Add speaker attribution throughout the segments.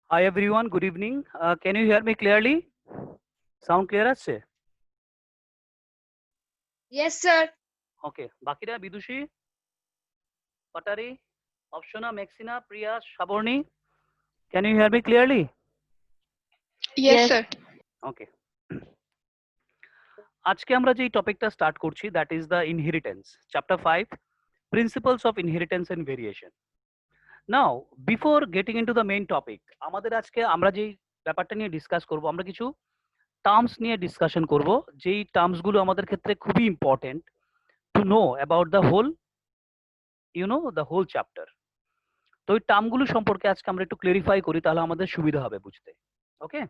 Speaker 1: Hi everyone, good evening. Can you hear me clearly? Sound clear আছে?
Speaker 2: Yes, sir.
Speaker 1: Okay. বাকিরা বিদুষী, পাটারি, অপসনা, মেক্সিনা, প্রিয়া, Sabarni. Can you hear me clearly?
Speaker 2: Yes, sir.
Speaker 1: Okay. আজকে আমরা যে টপিকটা start করছি that is the inheritance. Chapter 5, Principles of Inheritance and Variation. Now, before getting into the main topic, আমাদের আজকে আমরা যেই ব্যাপারটা নিয়ে ডিসকাস করব, আমরা কিছু টার্মস নিয়ে ডিসকাশন করব, যেই টার্মসগুলো আমাদের ক্ষেত্রে খুবই important to know about the whole the whole chapter. তো ওই টার্মগুলো সম্পর্কে আজকে আমরা একটু ক্লেরিফাই করি, তাহলে আমাদের সুবিধা হবে বুঝতে। Okay,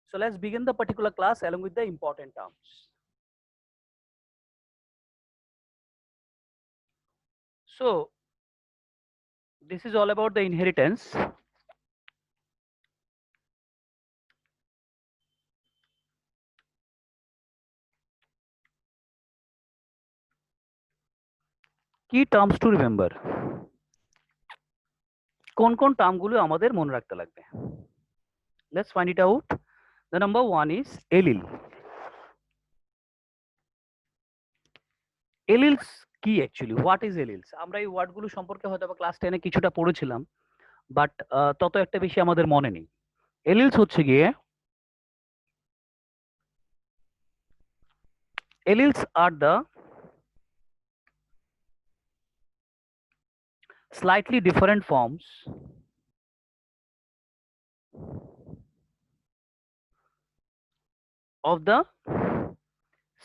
Speaker 1: so let's begin the particular class along with the important terms. So this is all about the inheritance. কি টার্মস টু রিমেম্বার, কোন কোন টার্মগুলো আমাদের মনে রাখতে লাগবে? Let's find it out. The number one is allele. Alleles কি actually, what is এলিলস? আমরা এই ওয়ার্ডগুলো সম্পর্কে হয়তো বা ক্লাস 10-এ কিছুটা পড়েছিলাম, বাট তত একটা বেশি আমাদের মনে নেই। এলিলস হচ্ছে গিয়ে, এলিলস are the slightly different forms of the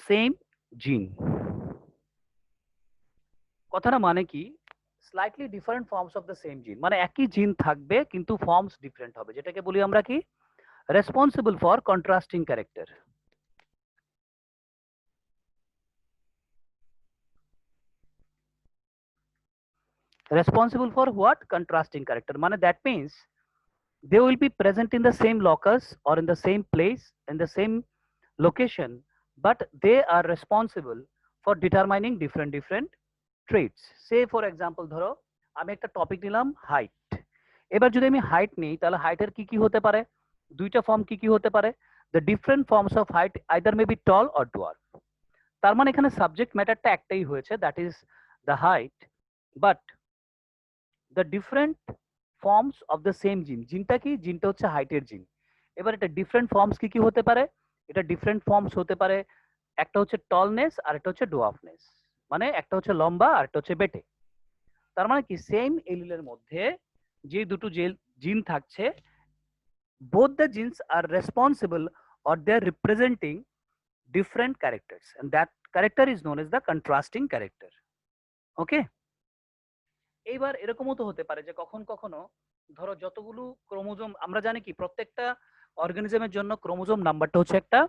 Speaker 1: same gene. কথাটা মানে কি? Slightly different forms of the same জিন, মানে একই জিন থাকবে কিন্তু ফর্মস ডিফারেন্ট হবে, যেটাকে বলি আমরা কি, responsible for contrasting character. Responsible for what? Contrasting character. মানে that means they will be present in the same locus or in the same place, in the same location, but they are responsible for determining different traits. Say for example, ধরো আমি একটা topic নিলাম height. এবার যদি আমি height নিই, তাহলে হাইটের কি কি হতে পারে? দুইটা ফর্ম কি কি হতে পারে? The different forms of height either may be tall or dwarf. তার মানে এখানে সাবজেক্ট ম্যাটারটা একটাই হয়েছে, that is the height, but the different forms of the same gene. জিনটা কি? জিনটা হচ্ছে হাইটের জিন। এবার এটা ডিফারেন্ট ফর্মস কি কি হতে পারে? এটা ডিফারেন্ট ফর্মস হতে পারে, একটা হচ্ছে টলনেস আর একটা হচ্ছে ডোয়ার্ফনেস, মানে একটা হচ্ছে লম্বা আর একটা হচ্ছে বেটে। তার মানে কি, সেম এলিলের মধ্যে যে দুটো জিন থাকছে, both the genes are responsible or they are representing different characters, and that character is known as the contrasting character. ওকে, এইবার এরকমও তো হতে পারে যে কখন কখনো ধরো যতগুলো ক্রোমোজোম, আমরা জানি কি প্রত্যেকটা অর্গানিজমের জন্য ক্রোমোজোম নাম্বারটা হচ্ছে একটা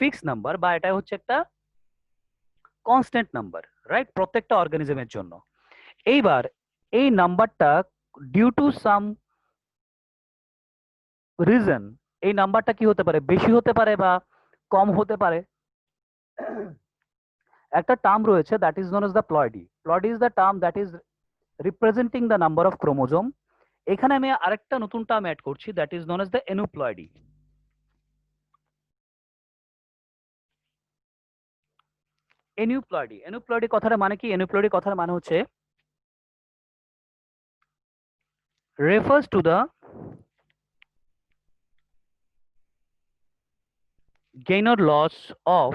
Speaker 1: ফিক্স নাম্বার, বা এটা হচ্ছে একটা কনস্ট্যান্ট নাম্বার, রাইট, প্রত্যেকটা অর্গানিজমের জন্য। এইবার এই নাম্বারটা ডিউ টু সাম রিজন, এই নাম্বারটা কি হতে পারে, বেশি হতে পারে বা কম হতে পারে। একটা টার্ম রয়েছে that is known as the ploidy. Ploidy is the term that is representing the number of chromosome. এখানে আমি আরেকটা নতুন টার্ম অ্যাড করছি that is known as the aneuploidy. Aneuploidy, aneuploidy কথাটা মানে কি? এনুপ্লয়েডি কথার মানে হচ্ছে refers to the gain or loss of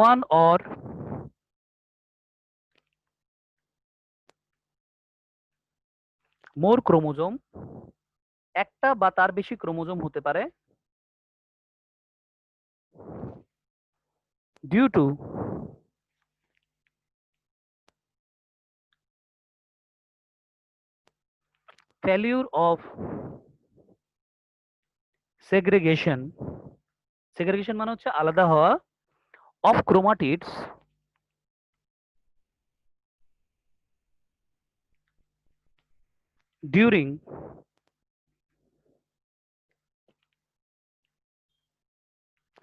Speaker 1: one or more chromosome, একটা বা তার বেশি ক্রোমোজোম হতে পারে, due to failure of segregation, segregation মানে হচ্ছে আলাদা হওয়া, of chromatids during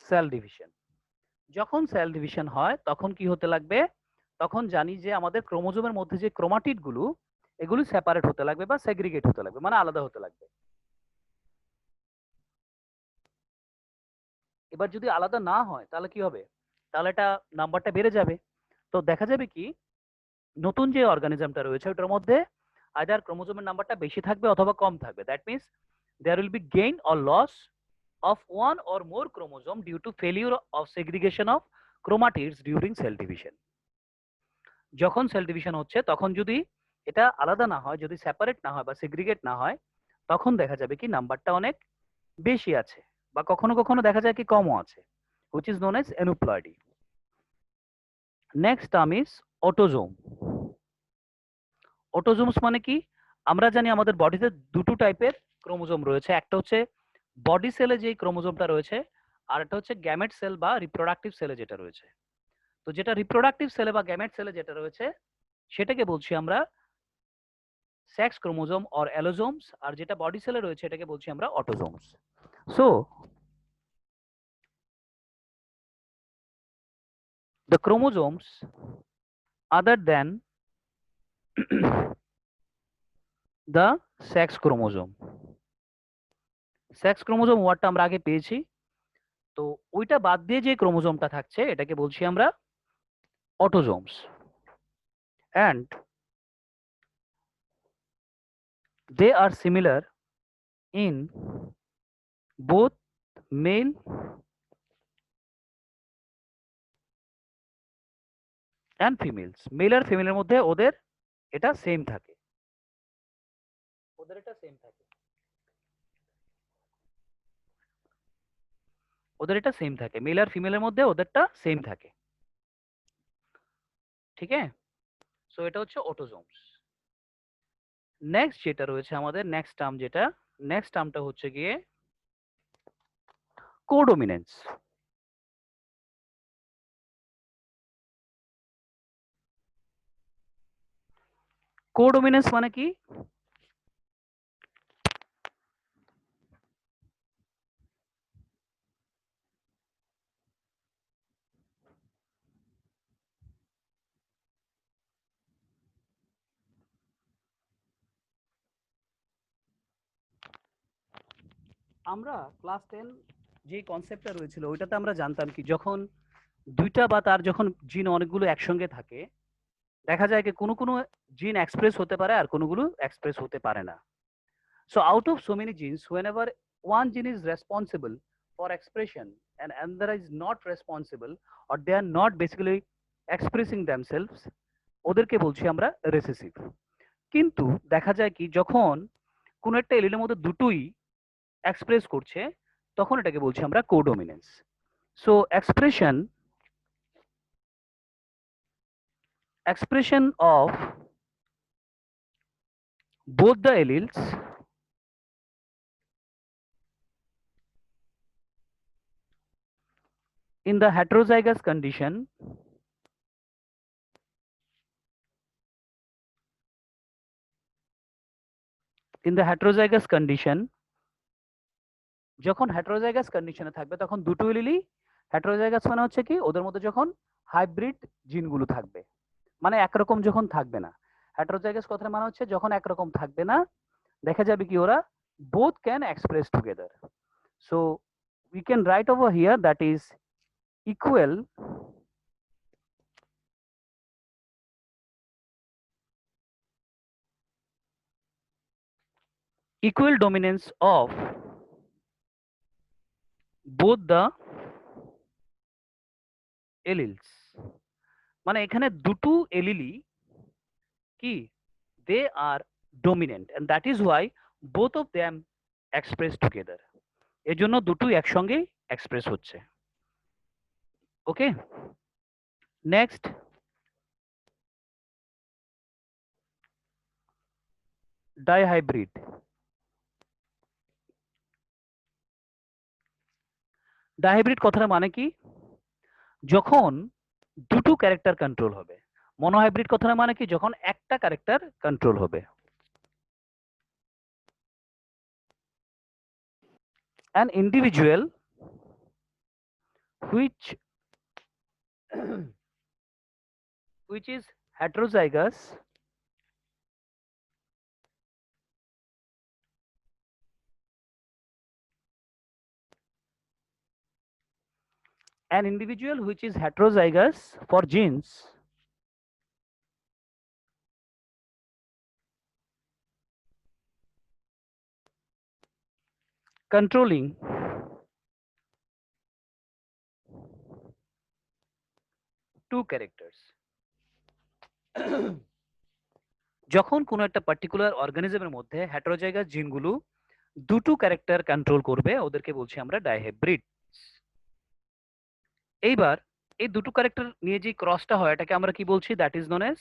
Speaker 1: cell division. যখন সেল ডিভিশন হয় তখন কি হতে লাগবে? তখন জানি যে আমাদের ক্রোমোজোমের মধ্যে যে ক্রোমাটিড গুলো, এগুলো সেপারেট হতে লাগবে বা সেগ্রিগেট হতে লাগবে, মানে আলাদা হতে লাগবে। এবার যদি আলাদা না হয় তাহলে কি হবে? তাহলে এটা নাম্বারটা বেড়ে যাবে। তো দেখা যাবে কি নতুন যে অর্গানিজমটা রয়েছে ওটার মধ্যে আইদার ক্রোমোজোমের নাম্বারটা বেশি থাকবে অথবা কম থাকবে। That means there will be gain or loss of one or more chromosome due to failure of segregation of chromatids during cell division. যখন সেল ডিভিশন হচ্ছে তখন যদি এটা আলাদা না হয়, যদি সেপারেট না হয় বা সেগ্রিগেট না হয়, তখন দেখা যাবে কি নাম্বারটা অনেক বেশি আছে বা কখনো কখনো দেখা যায় কি কমও আছে, which is known as aneuploidy. Next term is autosome. অটোজোমস মানে কি? আমরা জানি আমাদের বডিতে দুটো টাইপের ক্রোমোজোম রয়েছে, একটা হচ্ছে বডি সেলে যেই ক্রোমোজোমটা রয়েছে, আর একটা হচ্ছে গ্যামেট সেল বা রিপ্রোডাক্টিভ সেলে যেটা রয়েছে। তো যেটা রিপ্রোডাক্টিভ সেলে বা গ্যামেট সেলে যেটা রয়েছে সেটাকে বলছি আমরা সেক্স ক্রোমোজোম অর অ্যালোজোমস, আর যেটা বডি সেলে রয়েছে এটাকে বলছি আমরা autosomes. So the chromosomes other than the sex chromosome, sex chromosome ওয়ার্ডটা আমরা আগে পেয়েছি, তো ওইটা বাদ দিয়ে যে ক্রোমোজোমটা থাকছে এটাকে বলছি আমরা autosomes. and they are similar in both male and females. Male আর ফিমেলের মধ্যে ওদের এটা সেম থাকে, ওদের এটা সেম থাকে, ওদের এটা সেম থাকে, মেল আর ফিমেলের মধ্যে ওদেরটা সেম থাকে। ঠিক আছে? সো এটা হচ্ছে অটোজোমস। নেক্সট যেটা রয়েছে আমাদের নেক্সট টার্ম, যেটা নেক্সট টার্মটা হচ্ছে গিয়ে কোডোমিনেন্স। কোডোমিনেন্স মানে কি? আমরা ক্লাস 10 যে কনসেপ্টটা রয়েছিল ওইটাতে আমরা জানতাম কি যখন দুইটা বা তার যখন জিন অনেকগুলো একসঙ্গে থাকে দেখা যায় কি কোনো কোনো জিন এক্সপ্রেস হতে পারে আর কোনোগুলো এক্সপ্রেস হতে পারে না। So out of so many genes, whenever one gene is responsible for expression and another is not responsible or they are not basically expressing themselves, ওদেরকে বলছি আমরা রেসেসিভ। কিন্তু দেখা যায় কি যখন কোনো একটা এলিলের মধ্যে দুটোই এক্সপ্রেস করছে তখন এটাকে বলছি আমরা codominance. So expression of both the alleles in the heterozygous condition যখন হেটারোজাইগাস কন্ডিশনে থাকবে তখন দুটো এলিলই হেটারোজাইগাস মানে হচ্ছে কি ওদের মধ্যে যখন হাইব্রিড জিনগুলো থাকবে, মানে একরকম যখন থাকবে না। হেটারোজাইগাস কথার মানে হচ্ছে যখন একরকম থাকবে না দেখা যাবে কি ওরা both can express together. So we can write over here that is equal equal dominance of both the alleles, মানে এখানে দুটো এলিলি কি they are dominant and that is why both of them express together. এর জন্য দুটোই একসঙ্গে express হচ্ছে। ওকে, next dihybrid. Dihybrid কথাটা মানে কি? যখন দুটো ক্যারেক্টার কন্ট্রোল হবে। মনোহাইব্রিড কথাটা মানে কি? যখন একটা ক্যারেক্টার কন্ট্রোল হবে। an individual which which is heterozygous an individual which is heterozygous for genes controlling two characters. যখন কোনো একটা পার্টিকুলার অর্গানিজমের মধ্যে হেটারোজাইগাস জিনগুলো দুটো ক্যারেক্টার কন্ট্রোল করবে, ওদেরকে বলছি আমরা ডাইহাইব্রিড। এইবার এই দুটো ক্যারেক্টার নিয়ে যে ক্রসটা হয় এটাকে আমরা কি বলছি? That is known as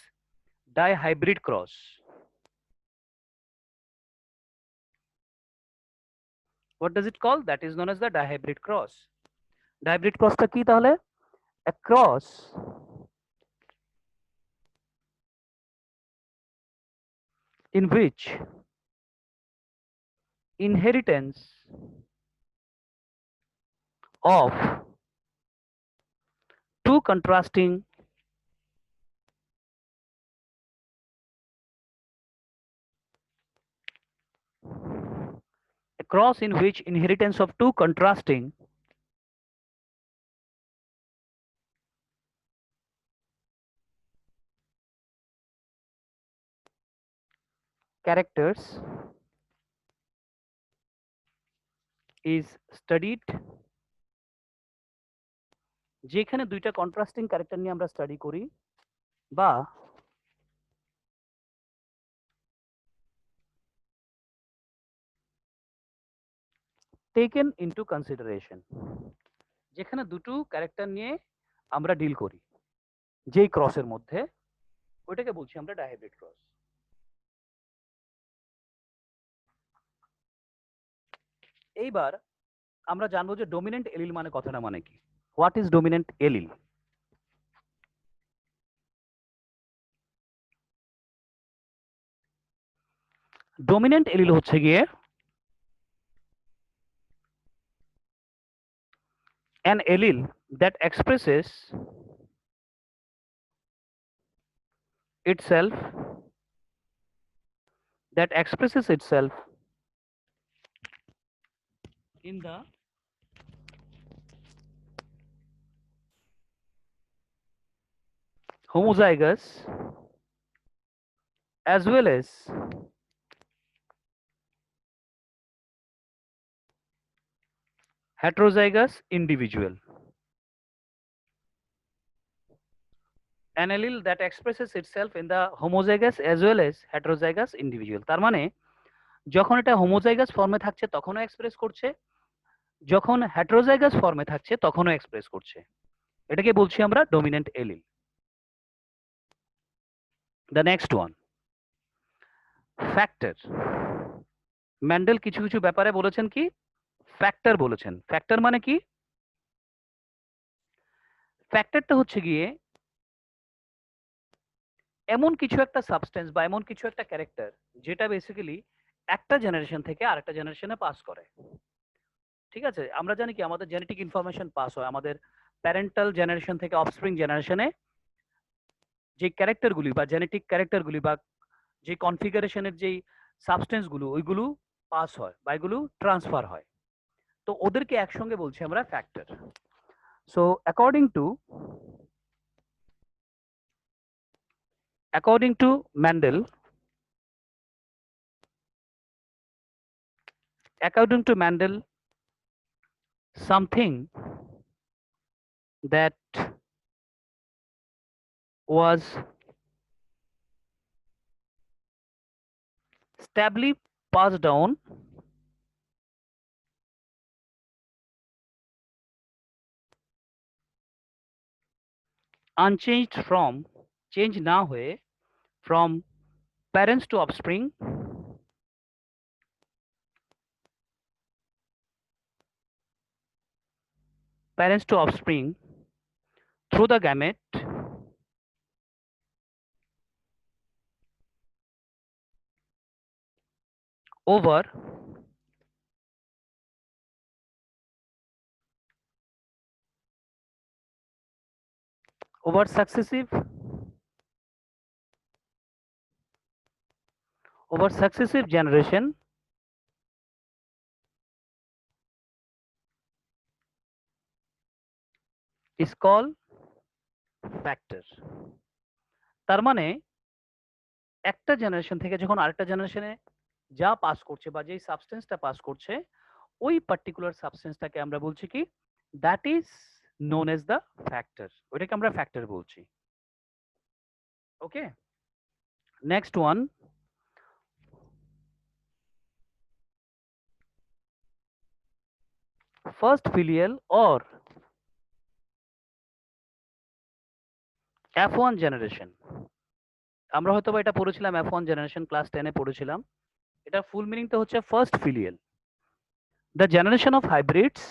Speaker 1: dihybrid cross. What does it call? That is known as the dihybrid cross. Dihybrid ক্রসটা কি তাহলে? a cross in which inheritance of two contrasting a cross in which inheritance of two contrasting characters is studied। যেখানে দুইটা contrasting character নিয়ে আমরা study করি বা taken into consideration, যেখানে দুটো ক্যারেক্টার নিয়ে আমরা ডিল করি যেই ক্রসের মধ্যে, ওইটাকে বলছি আমরা ডাইহাইব্রিড ক্রস। এইবার আমরা জানবো যে ডমিনেন্ট এলিল মানে কথাটা মানে কি। What is dominant allele? Dominant allele হচ্ছে গিয়ে an allele that expresses itself in the homozygous as well as heterozygous individual। An allele that expresses itself in the homozygous as well as heterozygous individual। তার মানে যখন এটা homozygous ফর্মে থাকছে তখনও express করছে, যখন হেটারোজাইগাস ফর্মে থাকছে তখনও এক্সপ্রেস করছে। এটাকে বলছি আমরা dominant allele. The next one, factor. Mendel কিছু কিছু ব্যাপারে বলেছেন কি ফ্যাক্টর বলেছেন। ফ্যাক্টর মানে কি? ফ্যাক্টরটা হচ্ছে গিয়ে এমন কিছু একটা সাবস্টেন্স বা এমন কিছু একটা ক্যারেক্টার যেটা বেসিক্যালি একটা জেনারেশন থেকে আরেকটা জেনারেশনে পাস করে। ঠিক আছে, আমরা জানি কি আমাদের জেনেটিক ইনফরমেশন পাস হয় আমাদের প্যারেন্টাল জেনারেশন থেকে অফস্প্রিং জেনারেশনে, যে ক্যারেক্টারগুলি বা জেনেটিক ক্যারেক্টারগুলি বা যে কনফিগারেশনের যেই সাবস্টেন্সগুলো ওইগুলো পাস হয় বা এগুলো ট্রান্সফার হয়, তো ওদেরকে একসঙ্গে বলছি আমরা factor. So according to Mendel, something that was stably passed down unchanged from change ना हुए from parents to offspring through the gamete over successive generation is called factor. তার মানে একটা জেনারেশন থেকে যখন আরেকটা জেনারেশনে যা পাস করছে বা যেই সাবস্টেন্সটা পাস করছে ওই পার্টিকুলার সাবস্টেন্সটাকে আমরা বলছি কি that is known as the factor, ওইটাকে আমরা ফ্যাক্টর বলছি। Okay, next one, first filial or F1 generation. আমরা হয়তো বা এটা পড়েছিলাম F1 জেনারেশন ক্লাস 10 এ পড়েছিলাম। এটা ফুল মিনিংটা হচ্ছে first filial, the generation of hybrids,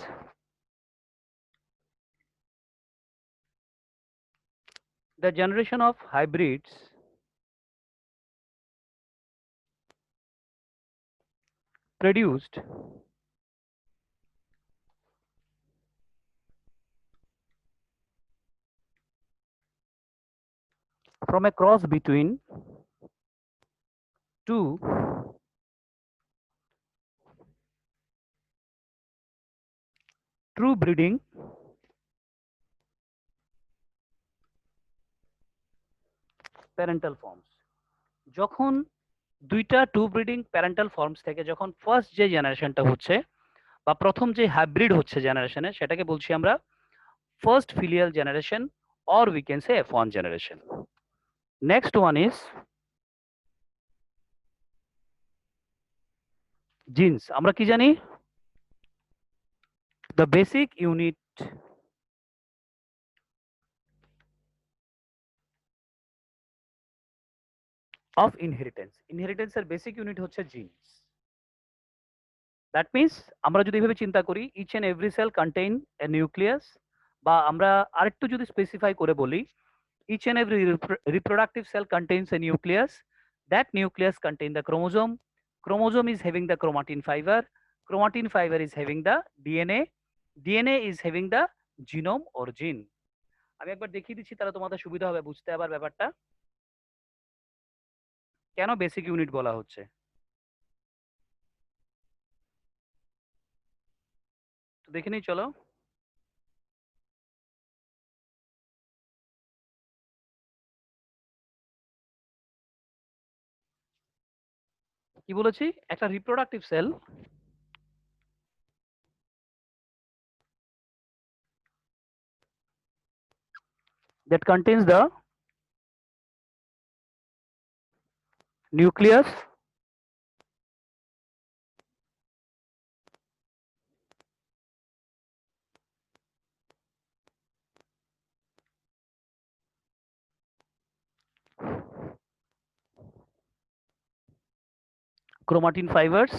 Speaker 1: the generation of hybrids produced from a cross between two true breeding parental forms। যখন দুইটা টু ব্রিডিং প্যারেন্টাল ফর্মস থেকে যখন ফার্স্ট যে জেনারেশনটা হচ্ছে বা প্রথম যে হাইব্রিড হচ্ছে জেনারেশনে সেটাকে বলছি আমরা first filial generation or we can say F1 generation. Next one is genes. আমরা কি জানি? The basic unit of inheritance, ইনহেরিটেন্সের বেসিক ইউনিট হচ্ছে জিনস। দ্যাট মিনস আমরা যদি এভাবে চিন্তা করি each and every cell contain a nucleus, বা আমরা আরেকটু যদি স্পেসিফাই করে বলি each and every reproductive cell contains a nucleus, that nucleus contain the chromosome, chromosome is having the chromatin fiber, chromatin fiber is having the DNA, DNA is having the genome or gene। আমি একবার দেখিয়ে দিচ্ছি তাহলে তোমাদের সুবিধা হবে বুঝতে আবার ব্যাপারটা কেন বেসিক ইউনিট বলা হচ্ছে। তো দেখে নিই চলো। কি বলেছি? একটা reproductive cell that contains the nucleus, chromatin fibers,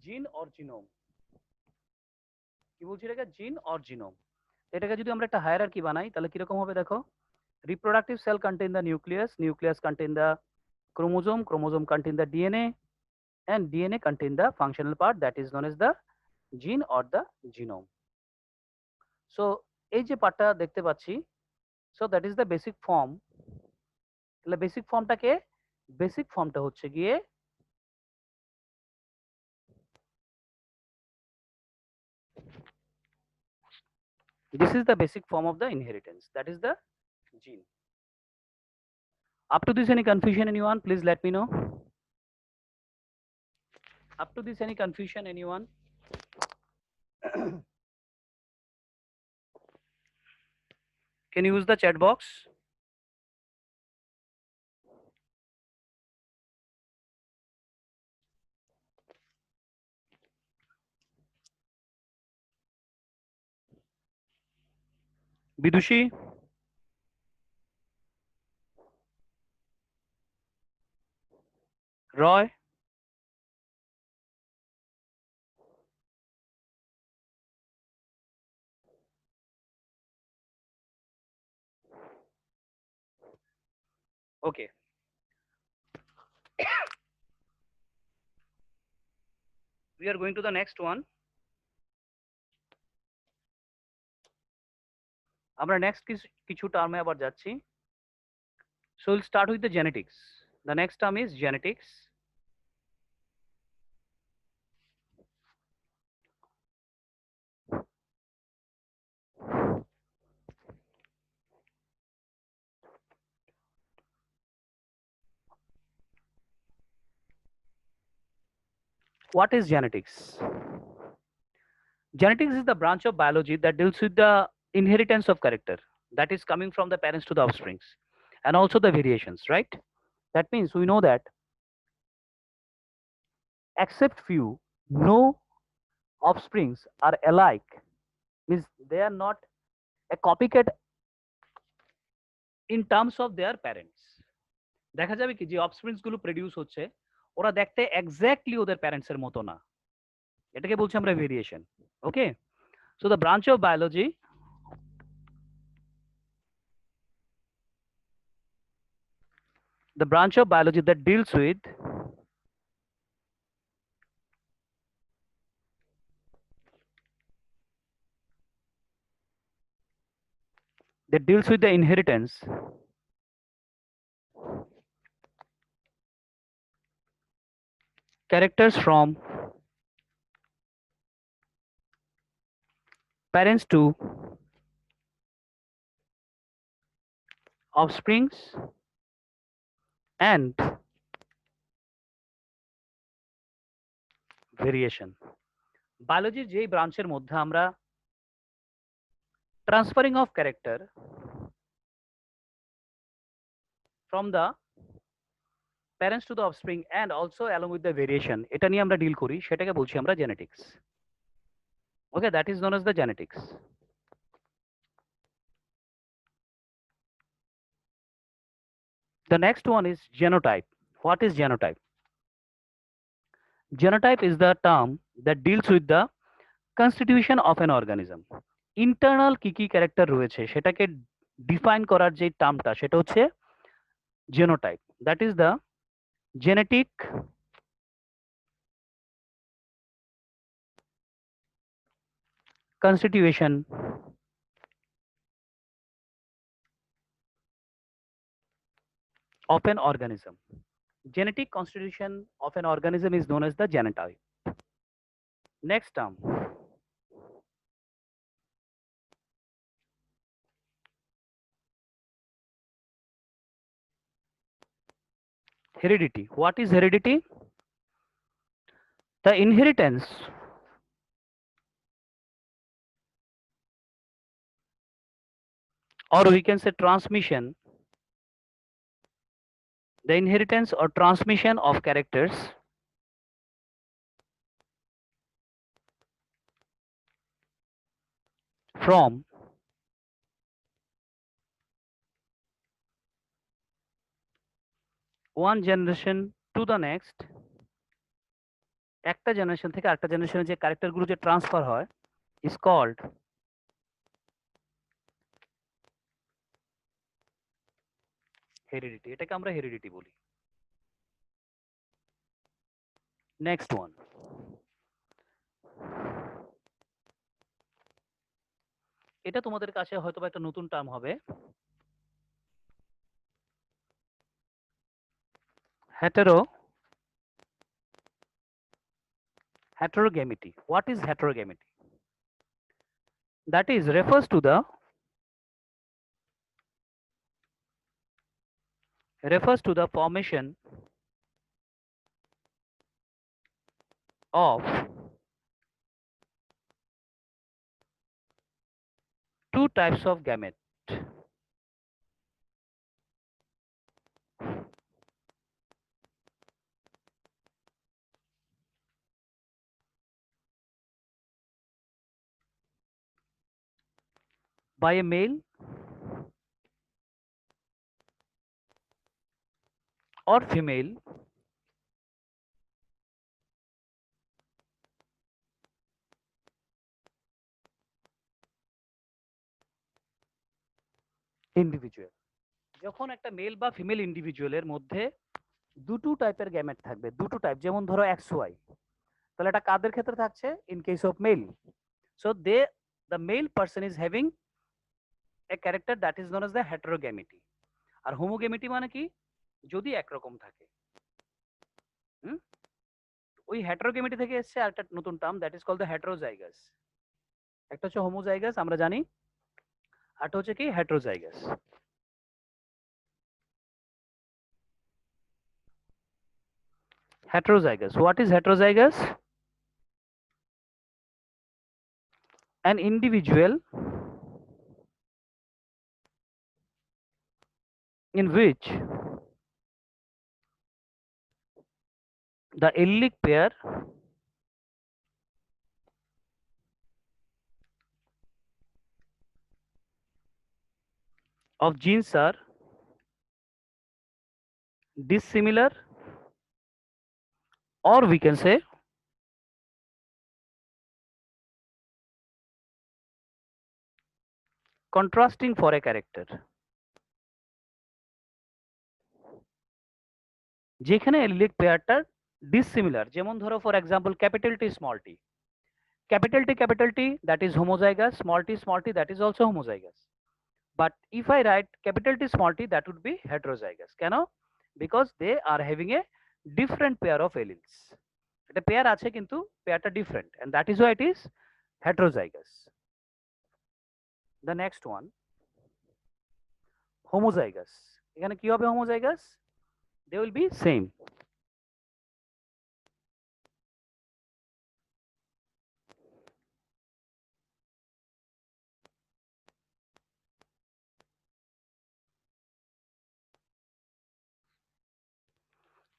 Speaker 1: gene or genome. কি বলছি এটাকে? জিন অর জিনোম। এটাকে যদি আমরা একটা হায়ারার্কি বানাই তাহলে কিরকম হবে দেখো। Reproductive cell contain the nucleus, nucleus contain the chromosome, chromosome contain the DNA, and DNA contain the functional part that is known as the gene or the genome। So এই যে পার্টটা দেখতে পাচ্ছি, so that is the basic form। তাহলে basic ফর্মটাকে, basic ফর্মটা হচ্ছে গিয়ে this is the basic form of the inheritance, that is the gene। Up to this any confusion anyone? Please let me know. Up to this any confusion anyone? Can you use the chat box? Vidushi, Roy, okay। We are going to the next one. আমরা next কিছু টার্মে আবার যাচ্ছি. So we'll start with the genetics. The next term is genetics. What is genetics? Genetics is the branch of biology that deals with the inheritance of character that is coming from the parents to the offsprings and also the variations, right? That means we know that except few, no offsprings are alike, means they are not a copycat in terms of their parents. দেখা যাবে কি যে অফস্প্রিংস গুলো produce হচ্ছে ওরা দেখতে exactly ওদের parents এর মতো না, এটাকে বলছি আমরা variation. Okay, so the branch of biology that deals with the inheritance characters from parents to offsprings and variation. বায়োলজির যেই ব্রাঞ্চের মধ্যে আমরা transferring of character from the parents to the offspring and also along with the variation এটা নিয়ে আমরা deal করি, সেটাকে বলছি আমরা genetics. Okay, that is known as the genetics. The next one is genotype. What is genotype? Genotype is the term that deals with the constitution of an organism. Internal কি কি character রয়েছে সেটাকে define করার যে টার্মটা সেটা হচ্ছে genotype. That is the genetic constitution of an organism. Genetic constitution of an organism is known as the genotype. Next term, heredity. What is heredity? The inheritance or we can say transmission, the inheritance or transmission of characters from one generation to the next. একটা generation থেকে আরেকটা জেনারেশনে যে ক্যারেক্টারগুলো যে transfer হয় is called heredity. এটাকে আমরা heredity বলি. Next one, এটা তোমাদের কাছে হয়তো বা একটা নতুন টার্ম হবে, heterogamity. What is heterogamity? That is refers to the formation of two types of gamete. By a male or female individual. যখন একটা মেল বা ফিমেল ইন্ডিভিজুয়ালের মধ্যে দুটো টাইপের গ্যামেট থাকবে, দুটো টাইপ, যেমন ধরো XY, তাহলে এটা কাদের ক্ষেত্রে থাকছে? In case of male. So the male person is having a character that is known as the heterogamity. আর হোমোগেমিটি মানে কি? যদি একরকম থাকে। হুম? ওই হেটারোগেমিটি থেকে এসছে আরেকটা নতুন term, that is called the heterozygous. একটা হচ্ছে হোমোজাইগাস আমরা জানি, আরটা হচ্ছে কি heterozygous. Heterozygous. What is heterozygous? An individual in which the allelic pair of genes are dissimilar, or we can say contrasting for a character. যেখানে allelic পেয়ারটা dissimilar, যেমন ধরো for example capital T small T, capital T that is homozygous, small t that is also homozygous. But if I write capital T small t, that would be heterozygous. কেন? Because they are having a different pair of alleles. একটা pair আছে কিন্তু পেয়ারটা different, and that is why it is heterozygous. The next one, homozygous. এখানে কি হবে homozygous? They will be same.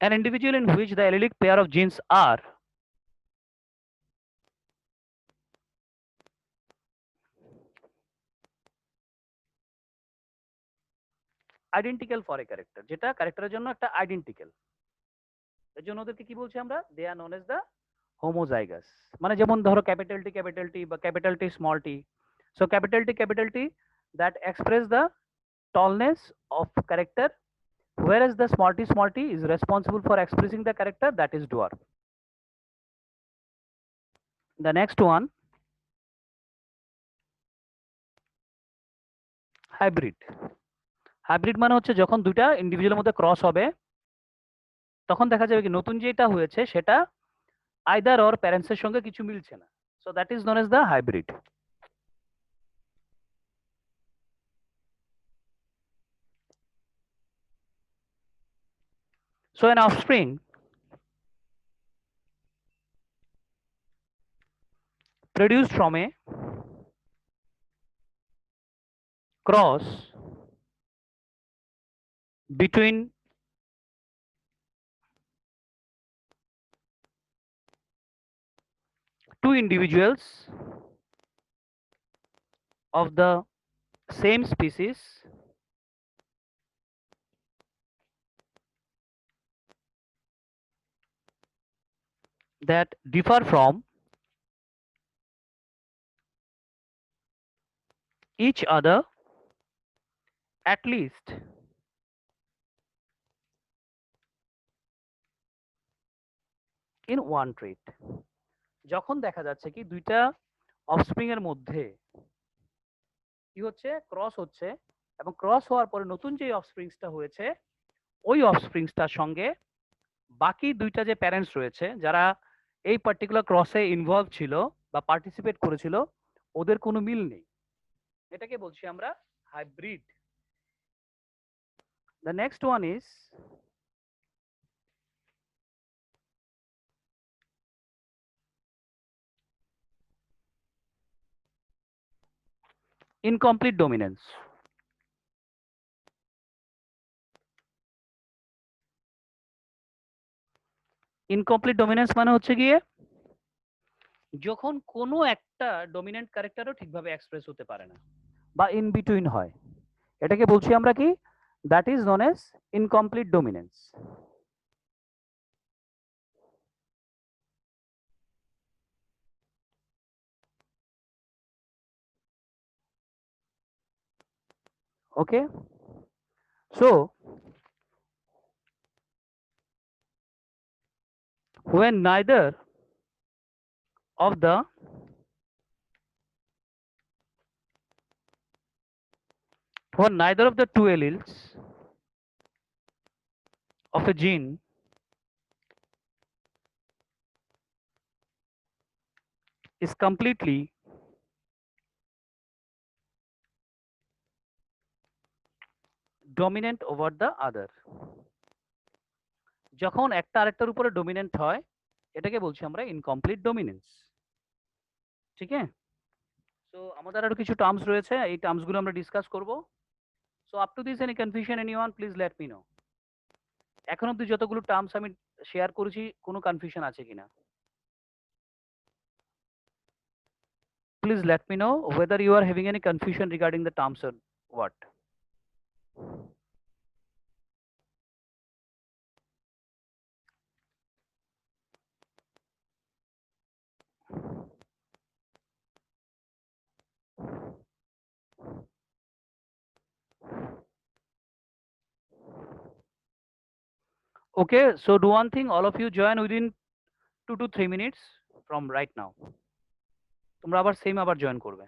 Speaker 1: An individual in which the allelic pair of genes are identical for a character, যেটা ক্যারেক্টারের জন্য একটা identical, এর জন্য ওদেরকে কি বলছি আমরা? They are known as the homozygous. মানে যেমন ধরো ক্যাপিটাল টি বা capital T small T. So capital T that express the tallness of character, whereas the small t is responsible for expressing the character that is dwarf. The next one, hybrid. Hybrid মানে হচ্ছে যখন দুইটা ইন্ডিভিজুয়ালের মধ্যে cross হবে, তখন দেখা যাবে কি নতুন যেটা হয়েছে সেটা আইদার অর প্যারেন্টসের সঙ্গে কিছু মিলছে না। So that is known as the hybrid. So an offspring produced from a cross between two individuals of the same species that differ from each other at least in one trait. যখন দেখা যাচ্ছে কি দুইটা offspring এর মধ্যে কি হচ্ছে, cross হচ্ছে, এবং ক্রস হওয়ার পরে নতুন যে অফস্প্রিংসটা হয়েছে ওই অফস্প্রিংসটার সঙ্গে বাকি দুইটা যে প্যারেন্টস রয়েছে যারা এই পার্টিকুলার ক্রসে ইনভলভ ছিল বা পার্টিসিপেট করেছিল, ওদের কোনো মিল নেই, এটাকে বলছি আমরা hybrid. The next one is incomplete dominance. Incomplete dominance মানে হচ্ছে গিয়ে যখন কোনো একটা ডমিনেন্ট ক্যারেক্টারও ঠিকভাবে এক্সপ্রেস হতে পারে না বা ইন বিটুইন হয়, এটাকে বলছি আমরা কি? That is known age incomplete dominance. Okay, so when neither of the for neither of the two alleles of a gene is completely dominant over the other. যখন একটা আরেকটার উপরে ডমিনেন্ট হয় এটাকে বলছি আমরা ইনকমপ্লিট ডমিনেন্স। ঠিক আছে? সো আমাদের আরো কিছু টার্মস রয়েছে, এই টার্মসগুলো আমরা ডিসকাস করব। So up to this any confusion anyone, please let me no. এখন অবধি যতগুলো টার্মস আমি শেয়ার করেছি কোনো কনফিউশন আছে কিনা? Please let me know whether you are having any confusion regarding the terms or what. Okay, so do one thing, all of you join within 2 to 3 minutes from right now. তোমরা আবার same আবার join করবে।